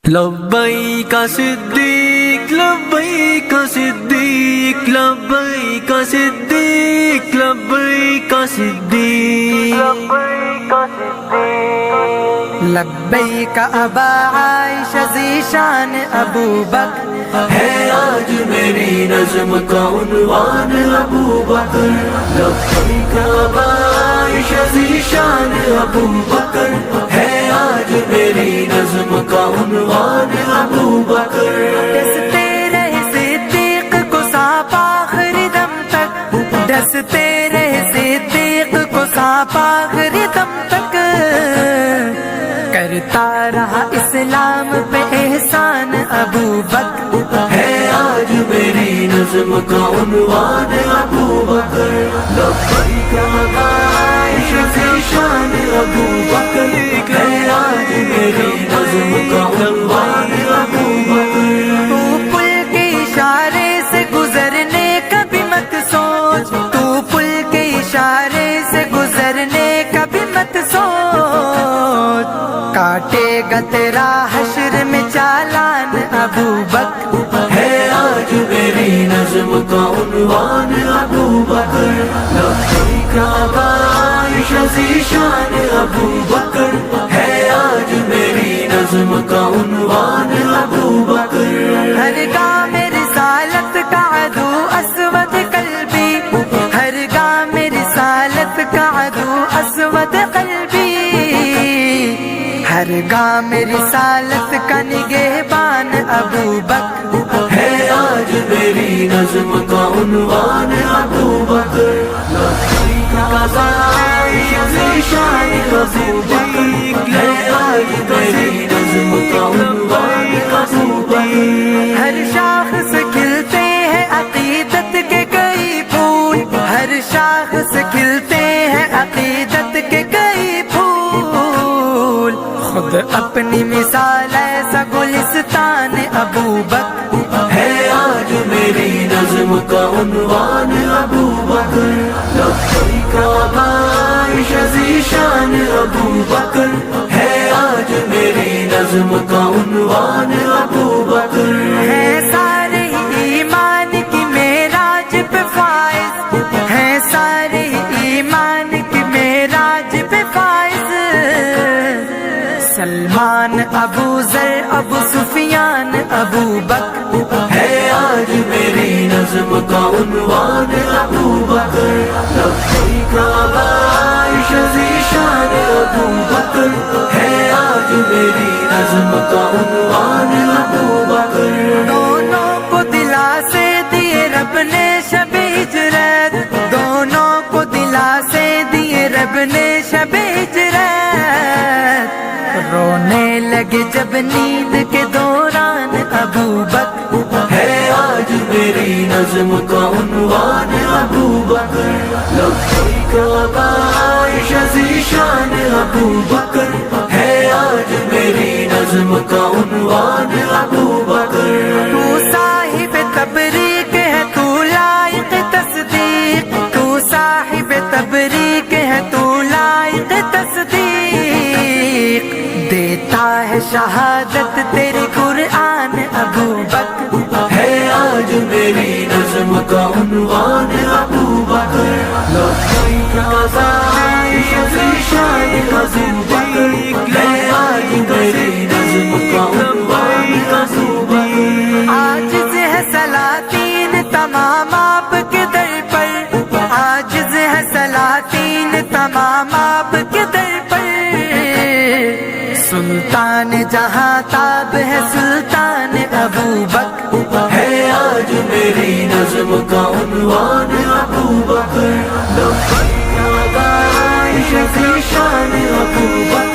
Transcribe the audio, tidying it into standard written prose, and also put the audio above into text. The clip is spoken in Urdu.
لبیک صدیق لبیک صدیق لبیک صدیق لبیک صدیق لبیک ابا عائشہ ذیشان ابو بکر ہے آج میری نظم کا عنوان ابو بکر لبیک ابا عائشہ ذیشان ابو بکر ہے آج میری نظم کا عنوان ابو بکر ڈستے رہے صدیق کو سانپ آخری دم تک ڈستے رہے صدیق کو سانپ آخری دم تک کرتا رہا اسلام پہ احسان ابو بکر ہے آج میری نظم کا عنوان ابو بکر لبیک ابا عائشہ ذیشان ابو بکر ہے آج میری نظم کا عنوان ابو بکر تو پل کے اشارے سے گزرنے کا بھی مت سوچ تو پل کے اشارے سے گزرنے کا بھی مت سوچ کاٹے گا تیرا حشر میں چالان ابو بکر ہے آج میری نظم کا عنوان ابو بکر لبیک ابا عائشہ ذیشان ابو بکر ہے آج میری نظم کا عنوان ابو بکر ہر گام رسالت کا عدو اسود قلبی ہر گام رسالت کا عدو اسود قلبی ہر گام رسالت کا نگہبان ابو بکر ہے آج میری نظم کا عنوان ابو بکر لبیک ابا عائشہ ذیشان ابو بکر ہے آج میری نظم کا عنوان ابو بکر ہر شاخ سے کھلتے ہیں عقیدت کے کئی پھول ہر شاخ سے کھلتے ہیں عقیدت کے کئی پھول خود اپنی مثال ایسا گلستان ابو بکر ہے آج میری نظم کا عنوان ابو بکر لبیک ابا عائشہ ذیشان ابو بکر ہے آج میری نظم کا عنوان ابو بکر ہے سارے ایمان کی معراج پہ فائز ہے سارے ایمان کی معراج پہ فائز سلمان ابو ذر ابو سفیان ابو بکر ہے آج میری نظم کا عنوان ابو بکر لبیک ابا عائشہ ذیشان ابو بکر ہے آج میری نظم کا عنوان ابو بکر دونوں کو دلا سے دیے رب نے شب ہجرت دونوں کو دلا سے دیے رب نے شب ہجرت رونے لگے جب نیند کے دوران ابو بکر ہے آج میری نظم کا عنوان ابو بکر لبیک ابا عائشہ ذیشان ابو بکر ہے آج میری نظم کا عنوان ابو بکر تو صاحب تبریک ہے تو لائق تصدیق تو صاحب تبریک ہے تو لائق تصدیق دیتا ہے شہادت تیرے قرآن ابو بکر ہے آج میری نظم کا عنوان ابو بکر لبیک ابا عائشہ ذیشان ابو بکر ہے آج میری نظم کا عنوان ابو بکر عاجز ہے سلاطین تمام آپ کے در پر عاجز ہے سلاطین تمام آپ کے در پر سلطان جہاں تاب ہے سلطان ابو بکر ہے آج میری نظم کا عنوان ابو بکر لبیک ابا عائشہ ذیشان ابو بکر